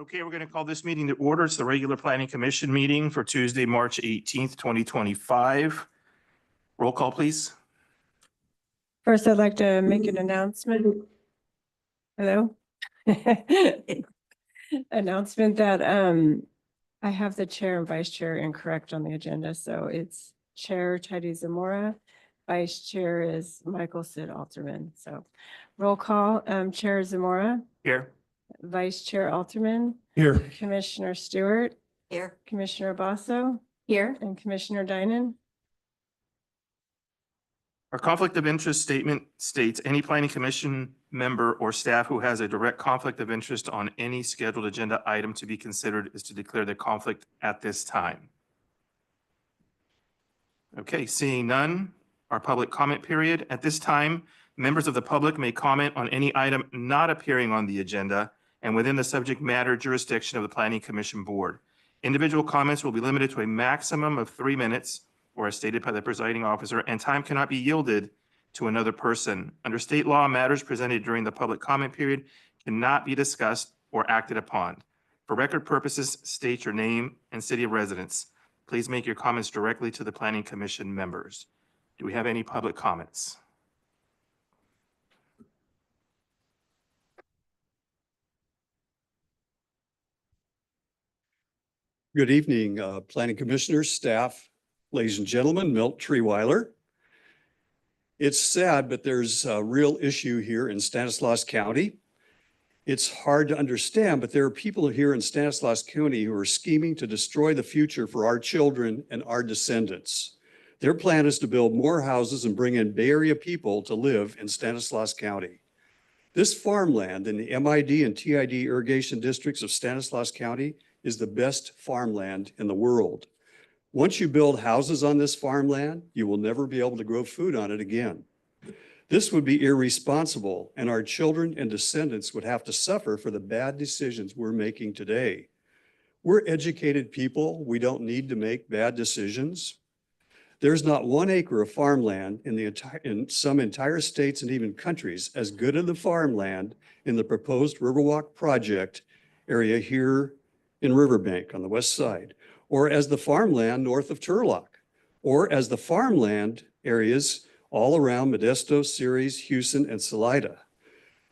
Okay, we're going to call this meeting to order. It's the regular planning commission meeting for Tuesday, March 18th, 2025. Roll call, please. First, I'd like to make an announcement. Hello? Announcement that I have the chair and vice chair incorrect on the agenda. So it's Chair Teddy Zamora, Vice Chair is Michael Sid Alterman. So roll call, Chair Zamora, Here. Vice Chair Alterman, Here. Commissioner Stewart, Here. Commissioner Basso, Here. and Commissioner Dynan. Our conflict of interest statement states any planning commission member or staff who has a direct conflict of interest on any scheduled agenda item to be considered is to declare the conflict at this time. Okay, seeing none, our public comment period. At this time, members of the public may comment on any item not appearing on the agenda and within the subject matter jurisdiction of the Planning Commission Board. Individual comments will be limited to a maximum of 3 minutes, or as stated by the presiding officer, and time cannot be yielded to another person. Under state law, matters presented during the public comment period cannot be discussed or acted upon. For record purposes, state your name and city of residence. Please make your comments directly to the Planning Commission members. Do we have any public comments? Good evening, Planning Commissioners, staff, ladies and gentlemen, Milt Treeweiler. It's sad, but there's a real issue here in Stanislaus County. It's hard to understand, but there are people here in Stanislaus County who are scheming to destroy the future for our children and our descendants. Their plan is to build more houses and bring in Bay Area people to live in Stanislaus County. This farmland in the MID and TID irrigation districts of Stanislaus County is the best farmland in the world. Once you build houses on this farmland, you will never be able to grow food on it again. This would be irresponsible, and our children and descendants would have to suffer for the bad decisions we're making today. We're educated people. We don't need to make bad decisions. There's not 1 acre of farmland in some entire states and even countries as good as the farmland in the proposed Riverwalk project area here in Riverbank on the west side, or as the farmland north of Turlock, or as the farmland areas all around Modesto, Ceres, Houston, and Salida.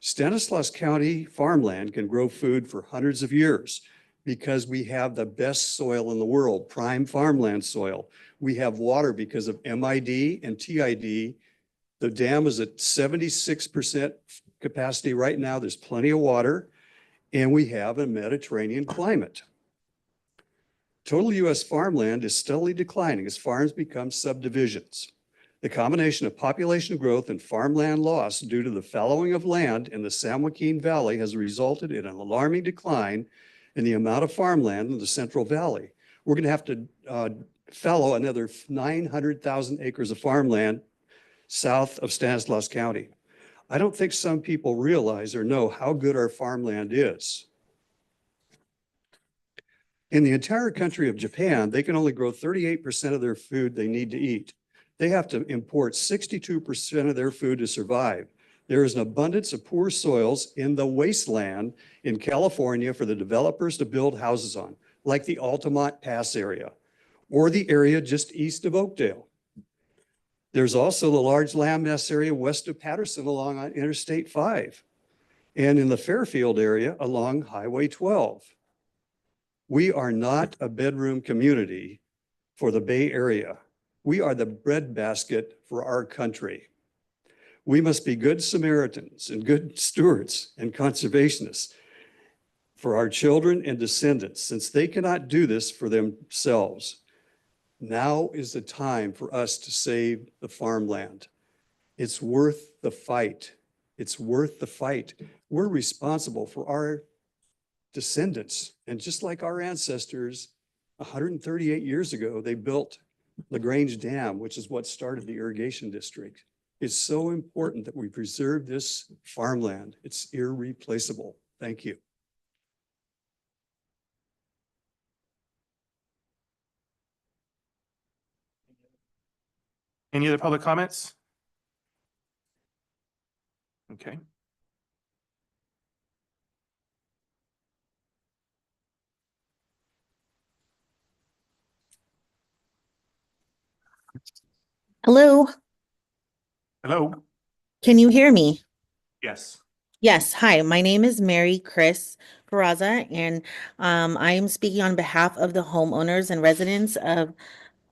Stanislaus County farmland can grow food for hundreds of years because we have the best soil in the world, prime farmland soil. We have water because of MID and TID. The dam is at 76% capacity right now. There's plenty of water. And we have a Mediterranean climate. Total U.S. farmland is steadily declining as farms become subdivisions. The combination of population growth and farmland loss due to the fallowing of land in the San Joaquin Valley has resulted in an alarming decline in the amount of farmland in the Central Valley. We're going to have to fallow another 900,000 acres of farmland south of Stanislaus County. I don't think some people realize or know how good our farmland is. In the entire country of Japan, they can only grow 38% of their food they need to eat. They have to import 62% of their food to survive. There is an abundance of poor soils in the wasteland in California for the developers to build houses on, like the Altamont Pass area, or the area just east of Oakdale. There's also the large landmass area west of Patterson along Interstate 5 and in the Fairfield area along Highway 12. We are not a bedroom community for the Bay Area. We are the breadbasket for our country. We must be good Samaritans and good stewards and conservationists for our children and descendants, since they cannot do this for themselves. Now is the time for us to save the farmland. It's worth the fight. It's worth the fight. We're responsible for our descendants. And just like our ancestors, 138 years ago, they built LaGrange Dam, which is what started the irrigation district. It's so important that we preserve this farmland. It's irreplaceable. Thank you. Any other public comments? Okay. Hello, Hello? can you hear me? Yes. Yes, hi, my name is Mary Chris Peraza, and I am speaking on behalf of the homeowners and residents of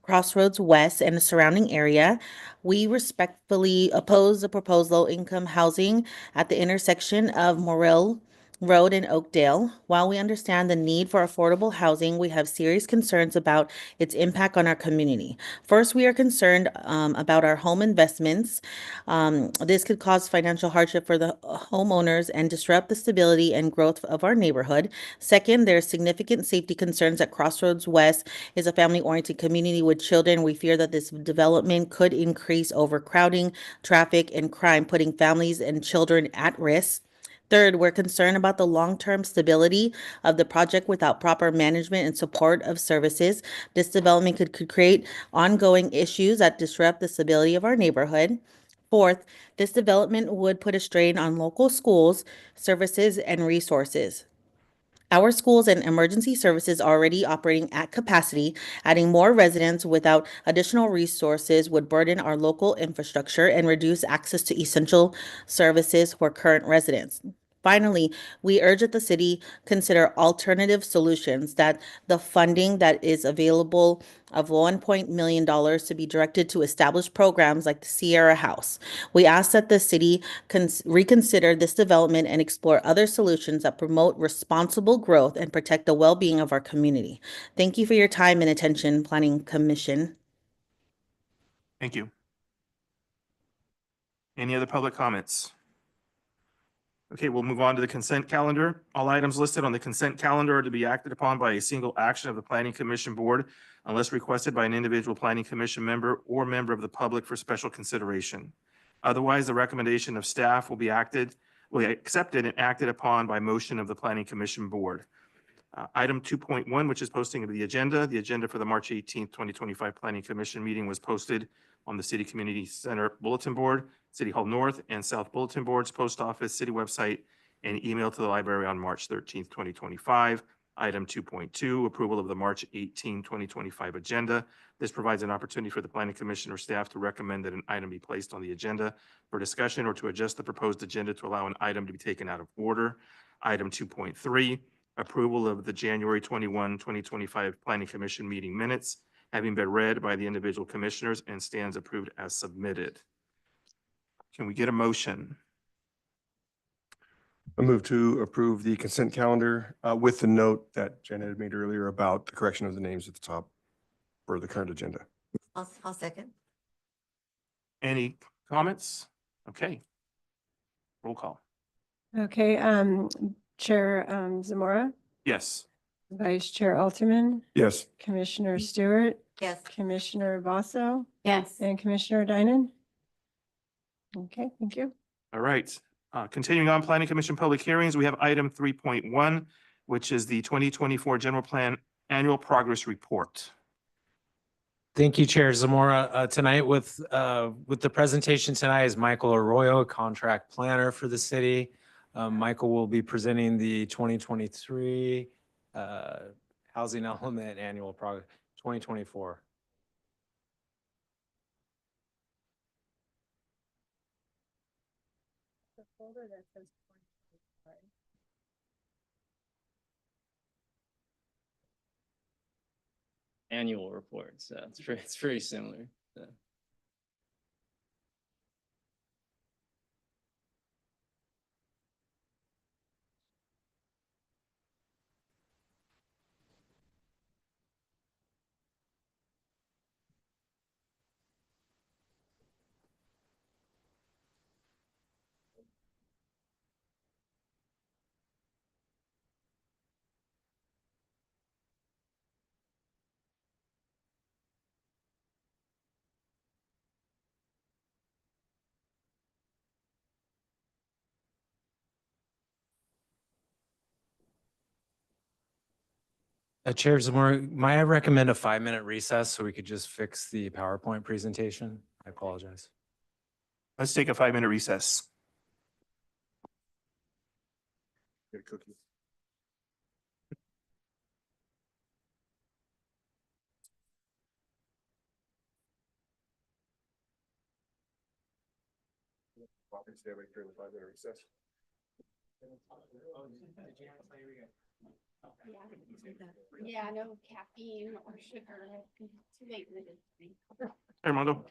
Crossroads West and the surrounding area. We respectfully oppose the proposed low-income housing at the intersection of Morrill Road and Oakdale. While we understand the need for affordable housing, we have serious concerns about its impact on our community. First, we are concerned about our home investments. This could cause financial hardship for the homeowners and disrupt the stability and growth of our neighborhood. Second, there are significant safety concerns that Crossroads West is a family-oriented community with children. We fear that this development could increase overcrowding, traffic, and crime, putting families and children at risk. Third, we're concerned about the long-term stability of the project without proper management and support of services. This development could create ongoing issues that disrupt the stability of our neighborhood. Fourth, this development would put a strain on local schools, services, and resources. Our schools and emergency services are already operating at capacity. Adding more residents without additional resources would burden our local infrastructure and reduce access to essential services for current residents. Finally, we urge that the city consider alternative solutions, that the funding that is available of $1 million to be directed to establish programs like the Sierra House. We ask that the city reconsider this development and explore other solutions that promote responsible growth and protect the well-being of our community. Thank you for your time and attention, Planning Commission. Thank you. Any other public comments? Okay, we'll move on to the consent calendar. All items listed on the consent calendar are to be acted upon by a single action of the Planning Commission Board unless requested by an individual Planning Commission member or member of the public for special consideration. Otherwise, the recommendation of staff will be accepted and acted upon by motion of the Planning Commission Board. Item 2.1, which is posting of the agenda. The agenda for the March 18th, 2025 Planning Commission meeting was posted on the City Community Center Bulletin Board, City Hall North and South Bulletin Boards, Post Office, City website, and email to the library on March 13th, 2025. Item 2.2, approval of the March 18, 2025 agenda. This provides an opportunity for the Planning Commission or staff to recommend that an item be placed on the agenda for discussion or to adjust the proposed agenda to allow an item to be taken out of order. Item 2.3, approval of the January 21, 2025 Planning Commission meeting minutes, having been read by the individual commissioners and stands approved as submitted. Can we get a motion? I move to approve the consent calendar with the note that Janet had made earlier about the correction of the names at the top for the current agenda. I'll second. Any comments? Okay. Roll call. Okay, Chair Zamora, Yes. Vice Chair Alterman, Yes. Commissioner Stewart, Yes. Commissioner Vasso, Yes. and Commissioner Dynan. Okay, thank you. All right. Continuing on, Planning Commission public hearings, we have item 3.1, which is the 2024 General Plan Annual Progress Report. Thank you, Chair Zamora. Tonight with the presentation tonight is Michael Arroyo, contract planner for the city. Michael will be presenting the 2023 Housing Element Annual Progress 2024. Annual report, so it's pretty similar. So. Chair Zamora, might I recommend a 5-minute recess so we could just fix the PowerPoint presentation? I apologize. Let's take a 5-minute recess. Get a cookie. Yeah, no caffeine or sugar. Too late in the day. Armando.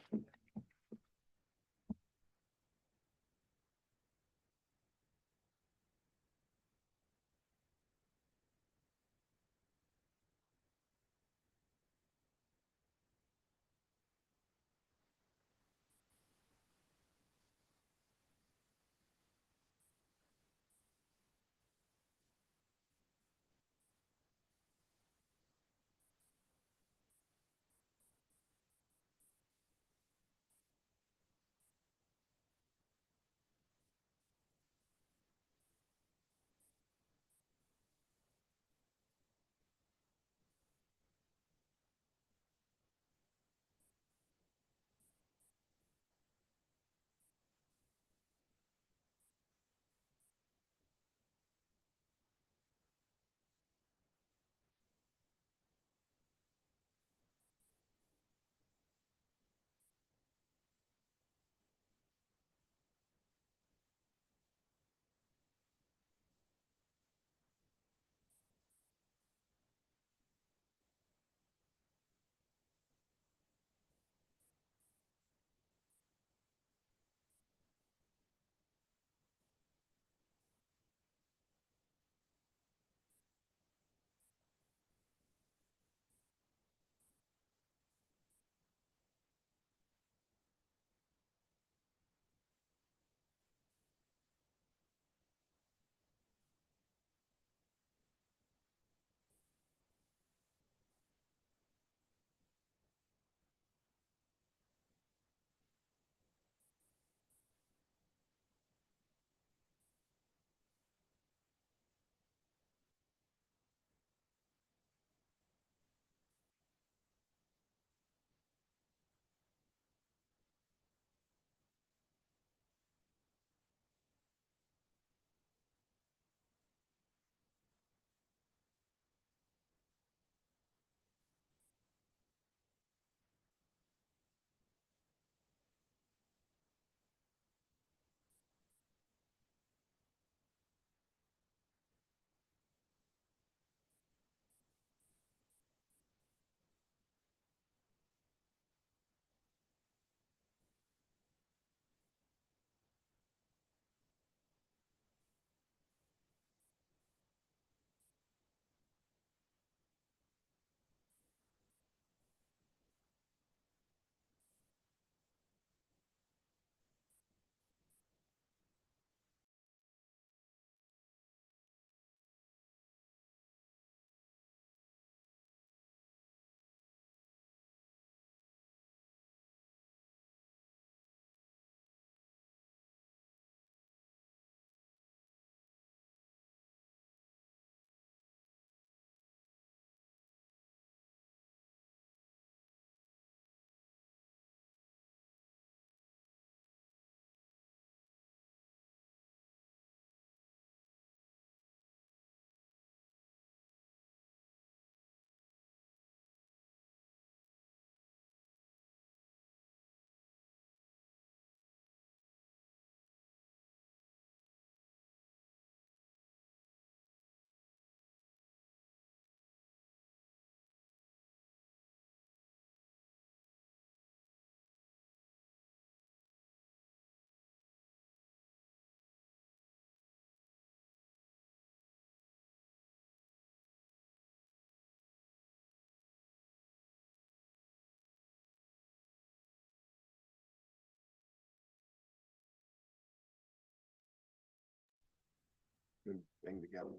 Bang the gavel.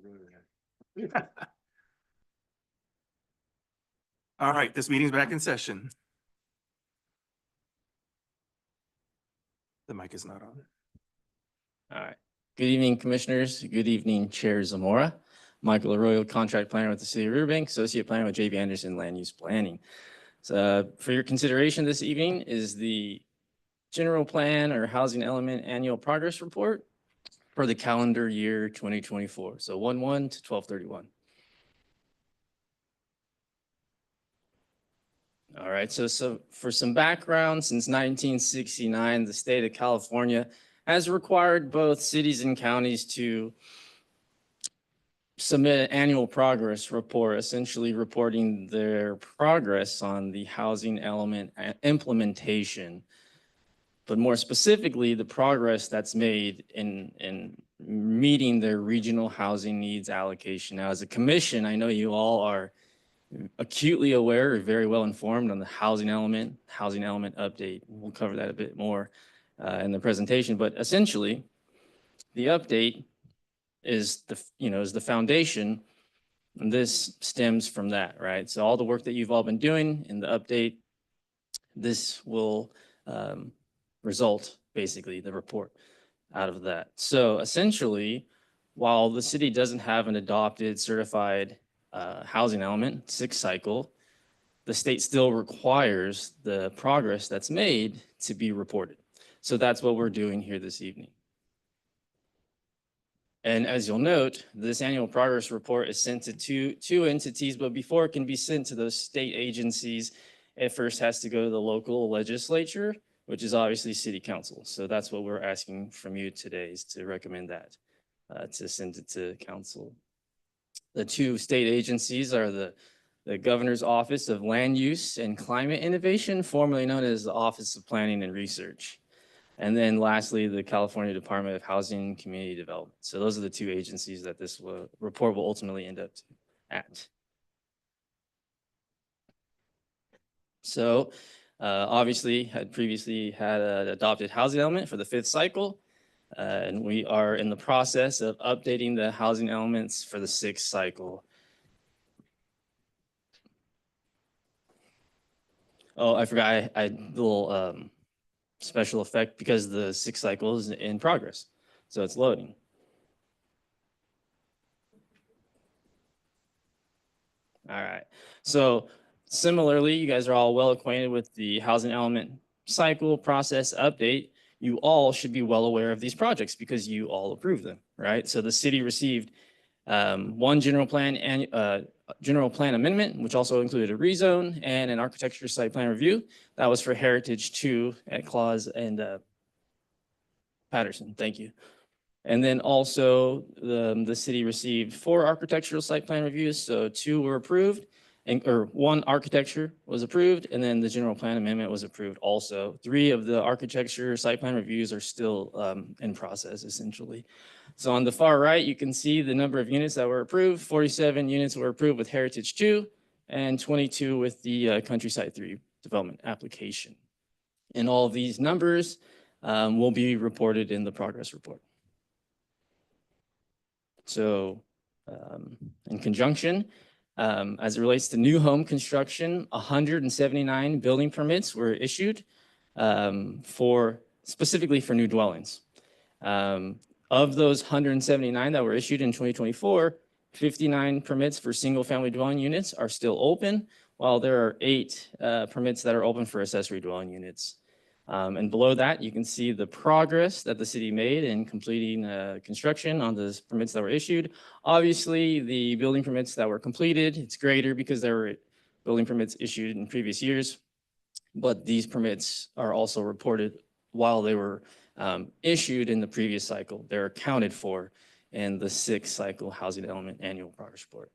All right, this meeting's back in session. The mic is not on. All right. Good evening, Commissioners. Good evening, Chair Zamora. Michael Arroyo, Contract Planner with the City of Riverbank, Associate Planner with JB Anderson Land Use Planning. So for your consideration this evening is the General Plan or Housing Element Annual Progress Report for the calendar year 2024. So 1/1 to 12/31. All right, so for some background, since 1969, the state of California has required both cities and counties to submit an annual progress report, essentially reporting their progress on the housing element implementation. But more specifically, the progress that's made in meeting their regional housing needs allocation. Now, as a commission, I know you all are acutely aware or very well informed on the housing element update. We'll cover that a bit more in the presentation, but essentially, the update is the foundation, and this stems from that, right? So all the work that you've all been doing in the update, this will result, basically, the report out of that. So essentially, while the city doesn't have an adopted certified housing element, 6 cycle, the state still requires the progress that's made to be reported. So that's what we're doing here this evening. And as you'll note, this annual progress report is sent to two entities, but before it can be sent to those state agencies, it first has to go to the local legislature, which is obviously city council. So that's what we're asking from you today, is to recommend that, to send it to council. The 2 state agencies are the Governor's Office of Land Use and Climate Innovation, formerly known as the Office of Planning and Research. And then lastly, the California Department of Housing and Community Development. So those are the 2 agencies that this report will ultimately end up at. So obviously had previously had an adopted housing element for the 5th cycle. And we are in the process of updating the housing elements for the 6th cycle. Oh, I forgot, I little special effect because the 6th cycle is in progress. So it's loading. All right. So similarly, you guys are all well acquainted with the housing element cycle process update. You all should be well aware of these projects because you all approved them, right? So the city received one general plan amendment, which also included a rezone and an architecture site plan review. That was for Heritage 2 at Claus and Patterson. Thank you. And then also the city received 4 architectural site plan reviews. So 2 were approved, or 1 architecture was approved, and then the general plan amendment was approved also. 3 of the architecture site plan reviews are still in process, essentially. So on the far right, you can see the number of units that were approved. 47 units were approved with Heritage 2 and 22 with the Countryside 3 development application. And all of these numbers will be reported in the progress report. So in conjunction, as it relates to new home construction, 179 building permits were issued specifically for new dwellings. Of those 179 that were issued in 2024, 59 permits for single-family dwelling units are still open, while there are 8 permits that are open for accessory dwelling units. And below that, you can see the progress that the city made in completing construction on the permits that were issued. Obviously, the building permits that were completed, it's greater because there were building permits issued in previous years, but these permits are also reported while they were issued in the previous cycle. They're accounted for in the 6th cycle housing element annual progress report.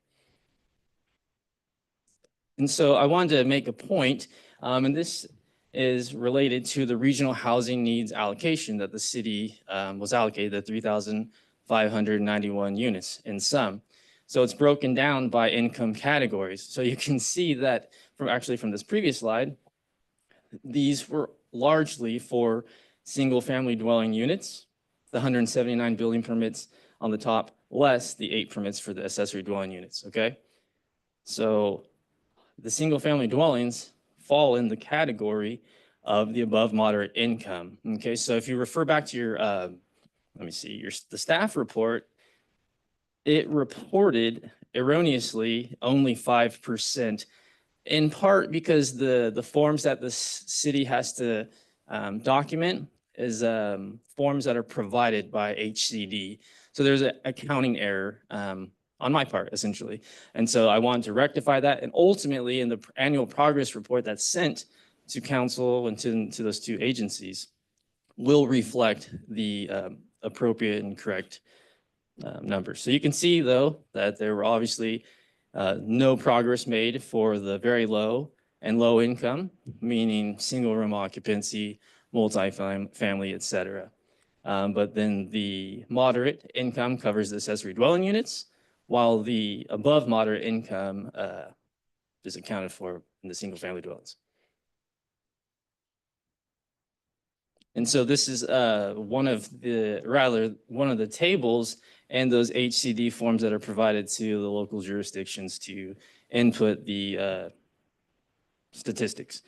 And so I wanted to make a point, and this is related to the regional housing needs allocation that the city was allocated, the 3,591 units in sum. So it's broken down by income categories. So you can see that from this previous slide, these were largely for single-family dwelling units, the 179 building permits on the top, less the 8 permits for the accessory dwelling units, okay? So the single-family dwellings fall in the category of the above moderate income, okay? So if you refer back to your, the staff report, it reported erroneously only 5%, in part because the forms that the city has to document is forms that are provided by HCD. So there's an accounting error on my part, essentially. And so I wanted to rectify that. And ultimately, in the annual progress report that's sent to council and to those 2 agencies, will reflect the appropriate and correct numbers. So you can see, though, that there were obviously no progress made for the very low and low income, meaning single room occupancy, multifamily, et cetera. But then the moderate income covers the accessory dwelling units, while the above moderate income is accounted for in the single family dwellings. And so this is one of the tables and those HCD forms that are provided to the local jurisdictions to input the statistics.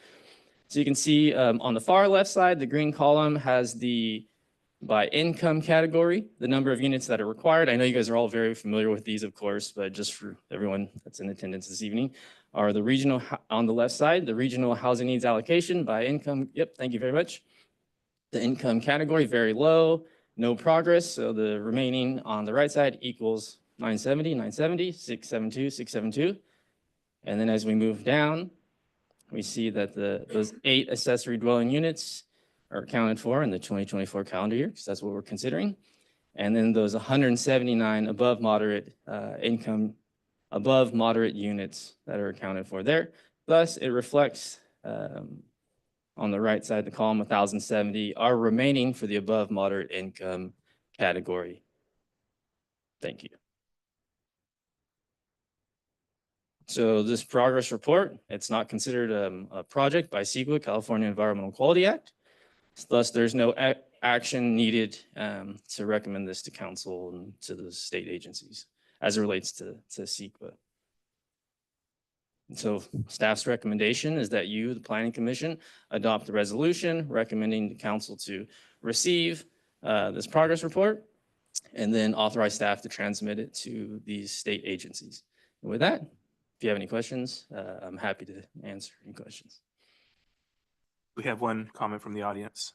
So you can see on the far left side, the green column has the by income category, the number of units that are required. I know you guys are all very familiar with these, of course, but just for everyone that's in attendance this evening, are the regional, on the left side, the regional housing needs allocation by income. Yep, thank you very much. The income category, very low, no progress. So the remaining on the right side equals 970, 970, 672, 672. And then as we move down, we see that those 8 accessory dwelling units are accounted for in the 2024 calendar year, because that's what we're considering. And then those 179 above moderate income, above moderate units that are accounted for there. Thus, it reflects on the right side, the column 1,070 are remaining for the above moderate income category. Thank you. So this progress report, it's not considered a project by CEQA, California Environmental Quality Act. Thus, there's no action needed to recommend this to council and to the state agencies as it relates to CEQA. So staff's recommendation is that you, the Planning Commission, adopt the resolution recommending the council to receive this progress report and then authorize staff to transmit it to these state agencies. And with that, if you have any questions, I'm happy to answer any questions. We have one comment from the audience.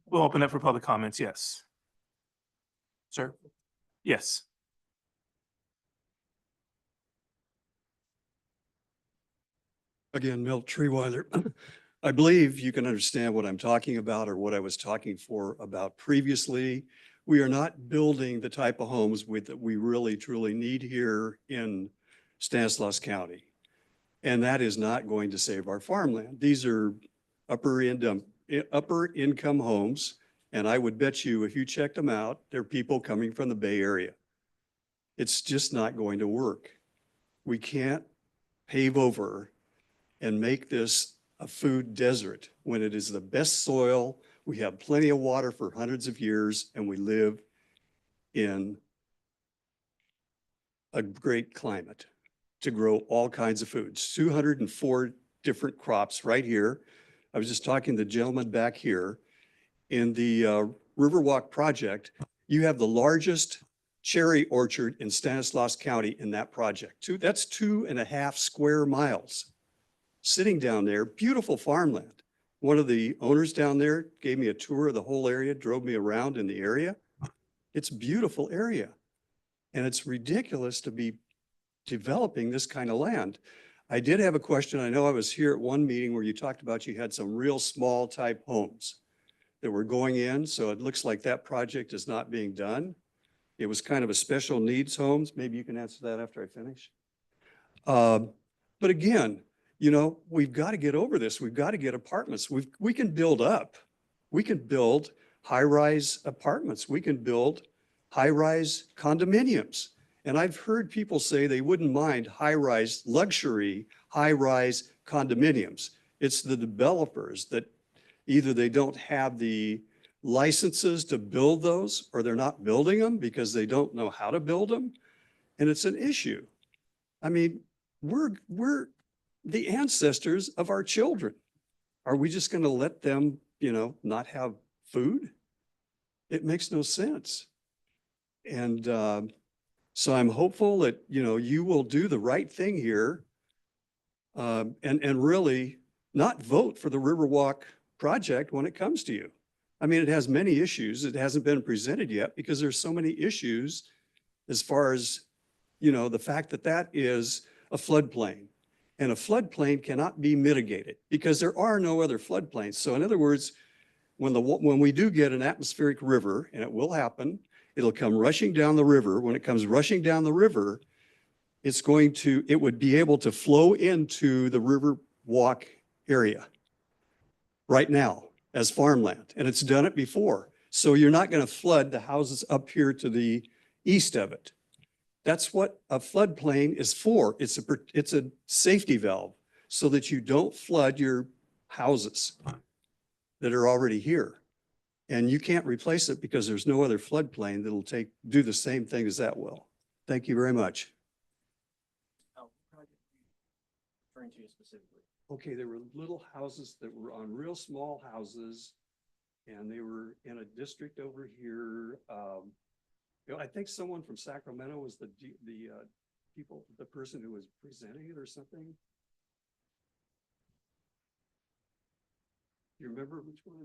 We'll open up for public comments, yes. Sir? Yes. Again, Milt Treeweiler. I believe you can understand what I'm talking about or what I was talking about previously. We are not building the type of homes that we really truly need here in Stanislaus County. And that is not going to save our farmland. These are upper income homes. And I would bet you if you checked them out, they're people coming from the Bay Area. It's just not going to work. We can't pave over and make this a food desert when it is the best soil. We have plenty of water for hundreds of years and we live in a great climate to grow all kinds of foods. 204 different crops right here. I was just talking to the gentleman back here. In the Riverwalk project, you have the largest cherry orchard in Stanislaus County in that project. That's 2.5 square miles. Sitting down there, beautiful farmland. One of the owners down there gave me a tour of the whole area, drove me around in the area. It's a beautiful area. And it's ridiculous to be developing this kind of land. I did have a question. I know I was here at one meeting where you talked about you had some real small type homes that were going in. So it looks like that project is not being done. It was kind of a special needs homes. Maybe you can answer that after I finish. But again, you know, we've got to get over this. We've got to get apartments. We can build up. We can build high-rise apartments. We can build high-rise condominiums. And I've heard people say they wouldn't mind high-rise luxury, high-rise condominiums. It's the developers that either they don't have the licenses to build those or they're not building them because they don't know how to build them. And it's an issue. I mean, we're the ancestors of our children. Are we just going to let them, you know, not have food? It makes no sense. And so I'm hopeful that, you know, you will do the right thing here and really not vote for the Riverwalk project when it comes to you. I mean, it has many issues. It hasn't been presented yet because there's so many issues as far as, you know, the fact that that is a floodplain. And a floodplain cannot be mitigated because there are no other floodplains. So in other words, when we do get an atmospheric river, and it will happen, it'll come rushing down the river. When it comes rushing down the river, it would be able to flow into the river walk area right now as farmland, and it's done it before. So you're not going to flood the houses up here to the east of it. That's what a floodplain is for. It's a safety valve so that you don't flood your houses that are already here. And you can't replace it because there's no other floodplain that'll do the same thing as that will. Thank you very much. Referring to you specifically. Okay, there were little houses that were on real small houses, and they were in a district over here. I think someone from Sacramento was the person who was presenting it or something. You remember which one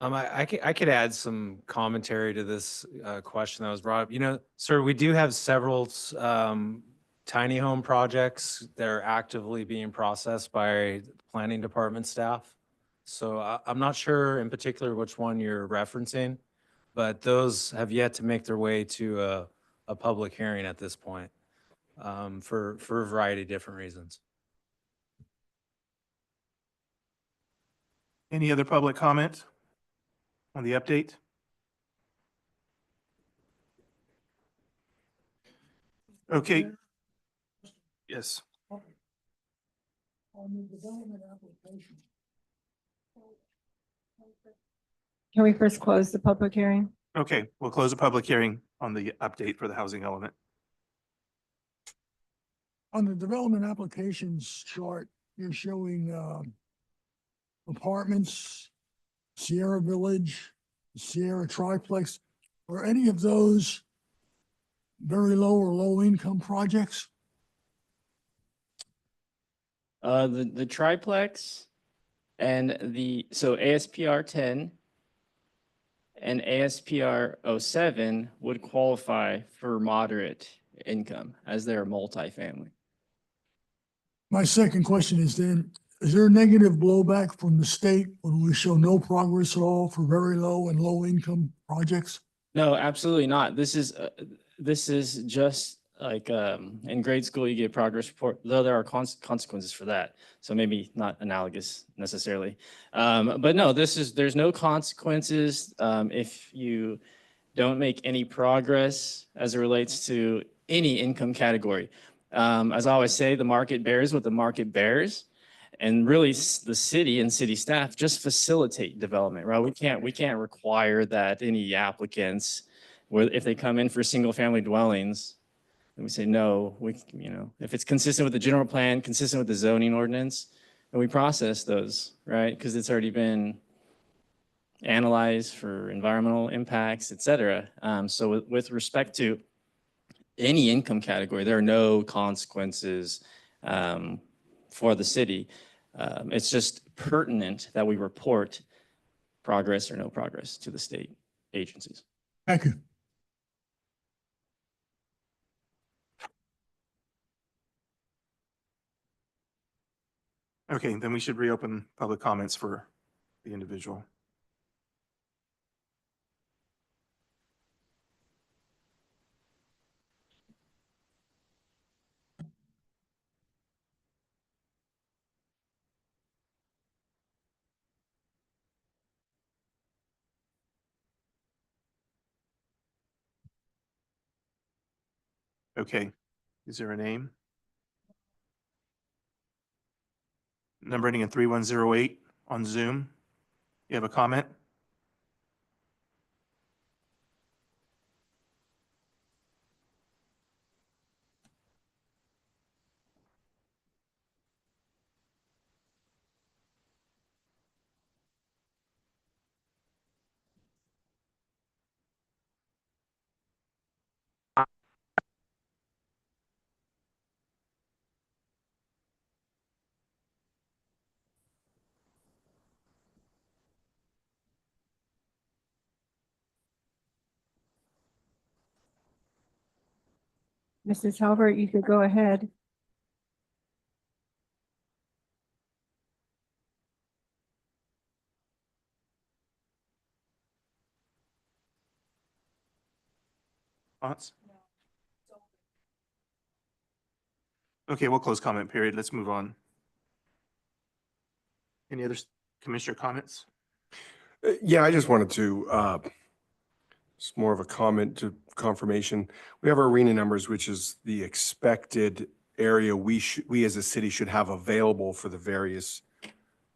I mean? I could add some commentary to this question that was brought up. You know, sir, we do have several tiny home projects that are actively being processed by planning department staff. So I'm not sure in particular which one you're referencing, but those have yet to make their way to a public hearing at this point for a variety of different reasons. Any other public comment on the update? Okay. Yes. On the development application. Can we first close the public hearing? Okay, we'll close the public hearing on the update for the housing element. On the development applications chart, you're showing apartments, Sierra Village, Sierra Triplex. Are any of those very low or low income projects? The triplex and so ASPR 10 and ASPR 07 would qualify for moderate income as they're multifamily. My second question is then, is there negative blowback from the state when we show no progress at all for very low and low income projects? No, absolutely not. This is just like in grade school, you get a progress report, though there are consequences for that. So maybe not analogous necessarily. But no, there's no consequences if you don't make any progress as it relates to any income category. As I always say, the market bears what the market bears. And really the city and city staff just facilitate development, right? We can't require that any applicants, if they come in for single family dwellings, and we say, no, if it's consistent with the general plan, consistent with the zoning ordinance, then we process those, right? Because it's already been analyzed for environmental impacts, et cetera. So with respect to any income category, there are no consequences for the city. It's just pertinent that we report progress or no progress to the state agencies. Thank you. Okay, then we should reopen public comments for the individual. Okay, is there a name? Number ending in 3108 on Zoom. You have a comment? Mrs. Halbert, you could go ahead. response? Okay, we'll close comment period. Let's move on. Any other commissioner comments? Yeah, I just wanted to, it's more of a comment to confirmation. We have our arena numbers, which is the expected area we as a city should have available for the various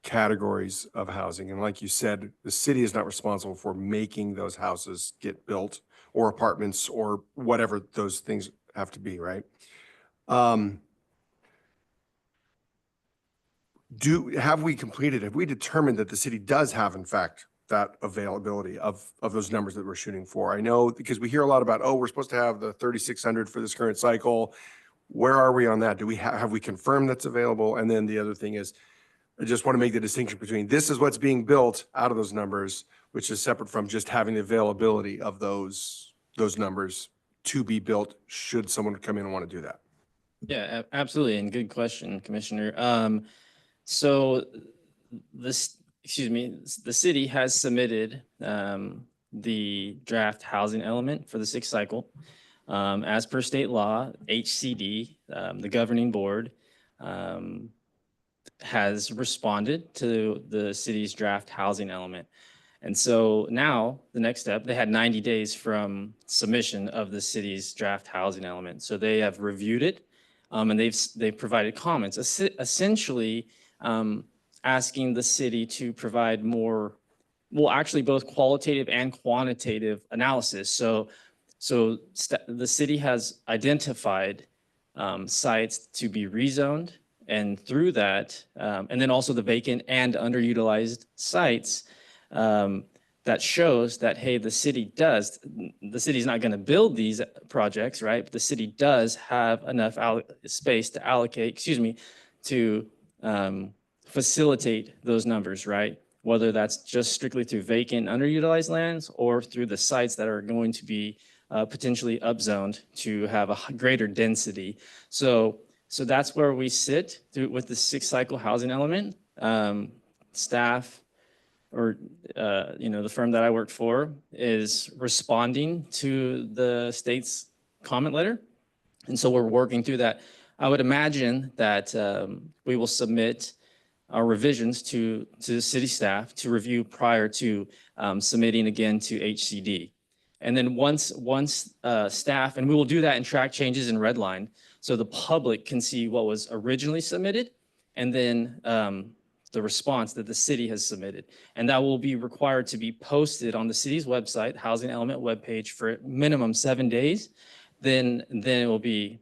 categories of housing. And like you said, the city is not responsible for making those houses get built or apartments or whatever those things have to be, right? Have we determined that the city does have, in fact, that availability of those numbers that we're shooting for? I know because we hear a lot about, oh, we're supposed to have the 3,600 for this current cycle. Where are we on that? Do we have we confirmed that's available? And then the other thing is, I just want to make the distinction between this is what's being built out of those numbers, which is separate from just having the availability of those numbers to be built should someone come in and want to do that. Yeah, absolutely. And good question, Commissioner. So the city has submitted the draft housing element for the sixth cycle. As per state law, HCD, the governing board, has responded to the city's draft housing element. And so now the next step, they had 90 days from submission of the city's draft housing element. So they have reviewed it and they've provided comments, essentially asking the city to provide more, well, actually both qualitative and quantitative analysis. So the city has identified sites to be rezoned, and through that, and then also the vacant and underutilized sites, that shows that, hey, the city's not going to build these projects, right? But the city does have enough space to allocate, to facilitate those numbers, right? Whether that's just strictly through vacant, underutilized lands or through the sites that are going to be potentially upzoned to have a greater density. So that's where we sit with the sixth cycle housing element. Staff or the firm that I work for is responding to the state's comment letter. And so we're working through that. I would imagine that we will submit our revisions to the city staff to review prior to submitting again to HCD. And then once staff, and we will do that and track changes in Redline so the public can see what was originally submitted and then the response that the city has submitted. And that will be required to be posted on the city's website, Housing Element webpage, for minimum 7 days. Then it will be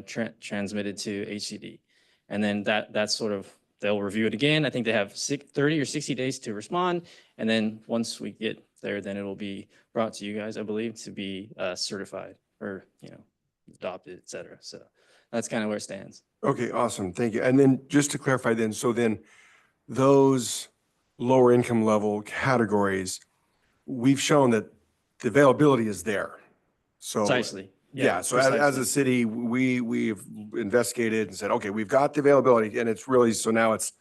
transmitted to HCD. And then that's sort of, they'll review it again. I think they have 30 or 60 days to respond. And then once we get there, then it will be brought to you guys, I believe, to be certified or, adopted, et cetera. So that's kind of where it stands. Okay, awesome. Thank you. And then just to clarify then, so then those lower income level categories, we've shown that the availability is there. So Precisely. yeah. So as a city, we've investigated and said, okay, we've got the availability and it's really, so now it's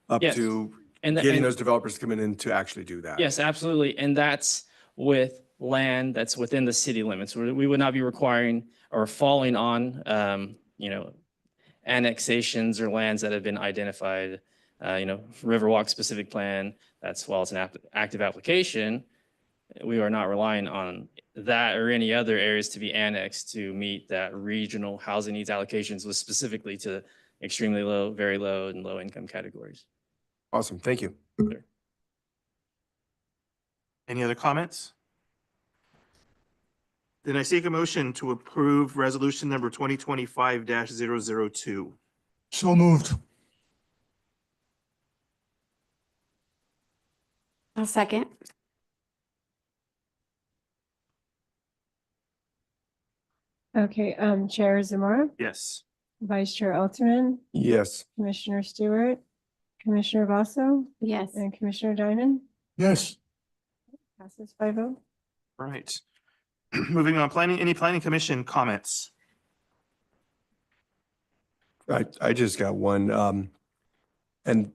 up Yes. to And getting those developers to come in to actually do that. Yes, absolutely. And that's with land that's within the city limits. We would not be requiring or falling on, annexations or lands that have been identified, Riverwalk specific plan, that's while it's an active application, we are not relying on that or any other areas to be annexed to meet that regional housing needs allocations with specifically to extremely low, very low and low income categories. Awesome. Thank you. Sure. Any other comments? Then I seek a motion to approve resolution number 2025-002. So moved. I'll second. Okay, Chair Zamora, Yes. Vice Chair Alterman, Yes. Commissioner Stewart, Commissioner Vasso, Yes. and Commissioner Diamond. Yes. Passes 5-0. All right. Moving on, any planning commission comments? I just got one, and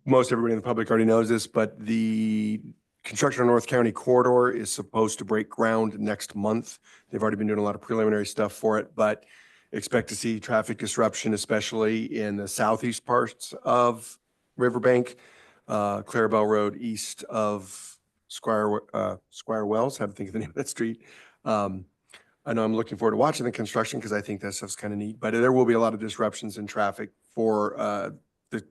most everybody in the public already knows this, but the construction on North County Corridor is supposed to break ground next month. They've already been doing a lot of preliminary stuff for it, but expect to see traffic disruption, especially in the southeast parts of Riverbank, Clarabelle Road east of Squire Wells, have to think of the name of that street. I know I'm looking forward to watching the construction because I think that stuff's kind of neat, but there will be a lot of disruptions in traffic for the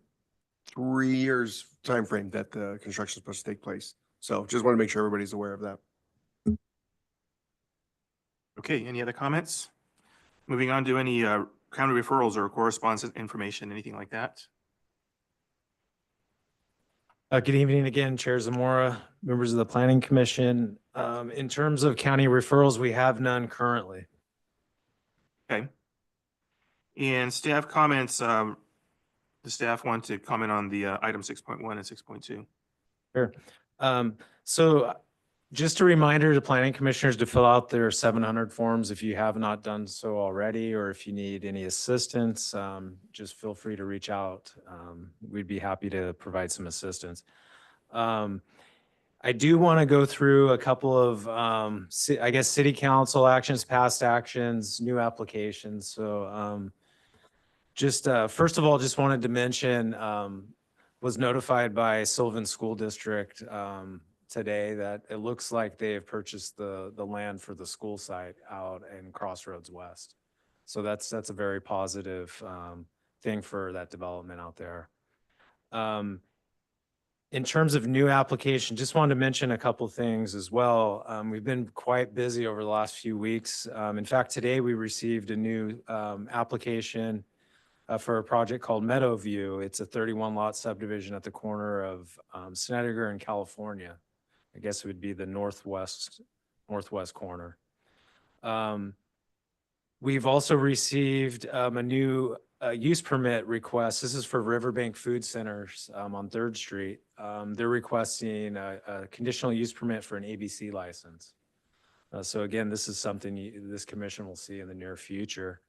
3 years timeframe that the construction is supposed to take place. So just want to make sure everybody's aware of that. Okay, any other comments? Moving on to any county referrals or correspondence information, anything like that? Good evening again, Chair Zamora, members of the Planning Commission. In terms of county referrals, we have none currently. Okay. And staff comments, the staff want to comment on the item 6.1 and 6.2. Sure. So just a reminder to planning commissioners to fill out their 700 forms if you have not done so already, or if you need any assistance, just feel free to reach out. We'd be happy to provide some assistance. I do want to go through a couple of, I guess, city council actions, past actions, new applications. So just first of all, just wanted to mention, was notified by Sylvan School District today that it looks like they have purchased the land for the school site out in Crossroads West. So that's a very positive thing for that development out there. In terms of new application, just wanted to mention a couple things as well. We've been quite busy over the last few weeks. In fact, today we received a new application for a project called Meadowview. It's a 31 lot subdivision at the corner of Snedeker and California. I guess it would be the northwest corner. We've also received a new use permit request. This is for Riverbank Food Centers on 3rd Street. They're requesting a conditional use permit for an ABC license. So again, this is something this commission will see in the near future.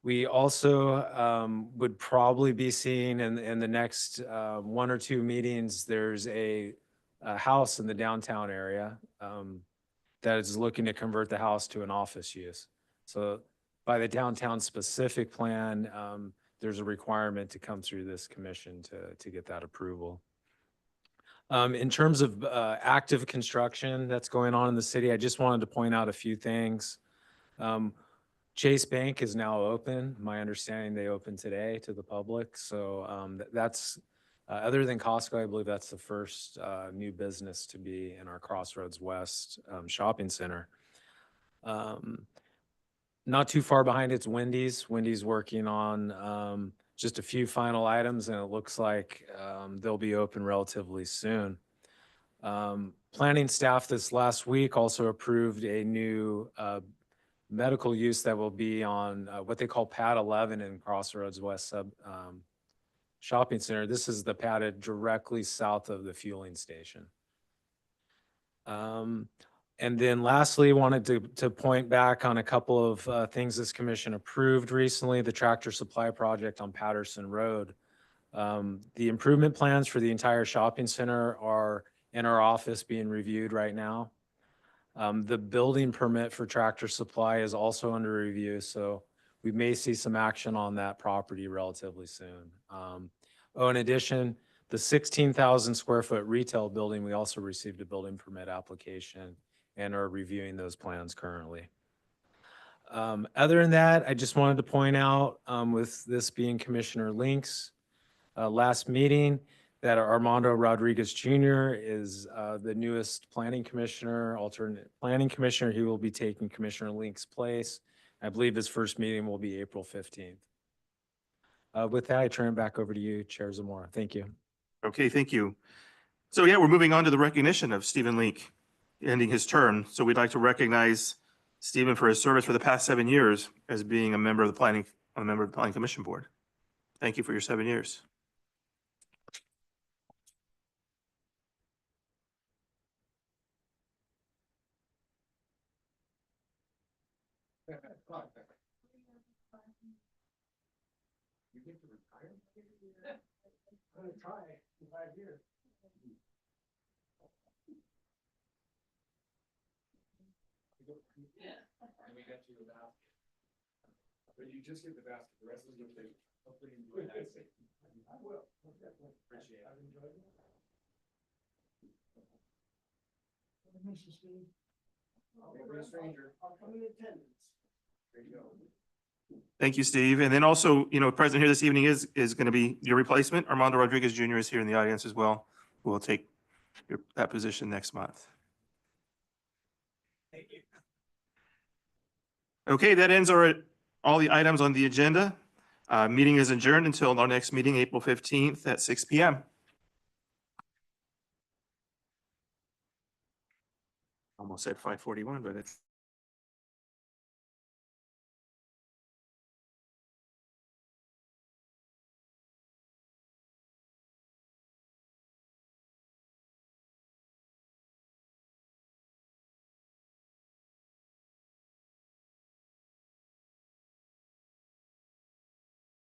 We also would probably be seeing in the next 1 or 2 meetings, there's a house in the downtown area that is looking to convert the house to an office use. So by the downtown specific plan, there's a requirement to come through this commission to get that approval. In terms of active construction that's going on in the city, I just wanted to point out a few things. Chase Bank is now open. My understanding, they opened today to the public. So that's, other than Costco, I believe that's the first new business to be in our Crossroads West shopping center. Not too far behind, it's Wendy's. Wendy's working on just a few final items, and it looks like they'll be open relatively soon. Planning staff this last week also approved a new medical use that will be on what they call Pad 11 in Crossroads West shopping center. This is the pad directly south of the fueling station. And then lastly, wanted to point back on a couple of things this commission approved recently, the Tractor Supply project on Patterson Road. The improvement plans for the entire shopping center are in our office being reviewed right now. The building permit for Tractor Supply is also under review, so we may see some action on that property relatively soon. In addition, the 16,000 square foot retail building, we also received a building permit application and are reviewing those plans currently. Other than that, I just wanted to point out, with this being Commissioner Link's last meeting, that Armando Rodriguez Jr. is the newest planning commissioner, alternate planning commissioner. He will be taking Commissioner Link's place. I believe his first meeting will be April 15th. With that, I turn it back over to you, Chair Zamora. Thank you. Okay, thank you. So yeah, we're moving on to the recognition of Stephen Link ending his term. So we'd like to recognize Stephen for his service for the past 7 years as being a member of the Planning Commission Board. Thank you for your 7 years. But you just get the basket, the rest is your thing. I will. Appreciate it. I've enjoyed it. Mr. Steve. I'll be a stranger. I'll come in attendance. There you go. Thank you, Steve. And then also, present here this evening is going to be your replacement. Armando Rodriguez Jr. is here in the audience as well. Who will take that position next month. Okay, that ends all the items on the agenda. Meeting is adjourned until our next meeting, April 15th at 6 p.m. Almost said 5:41, but it's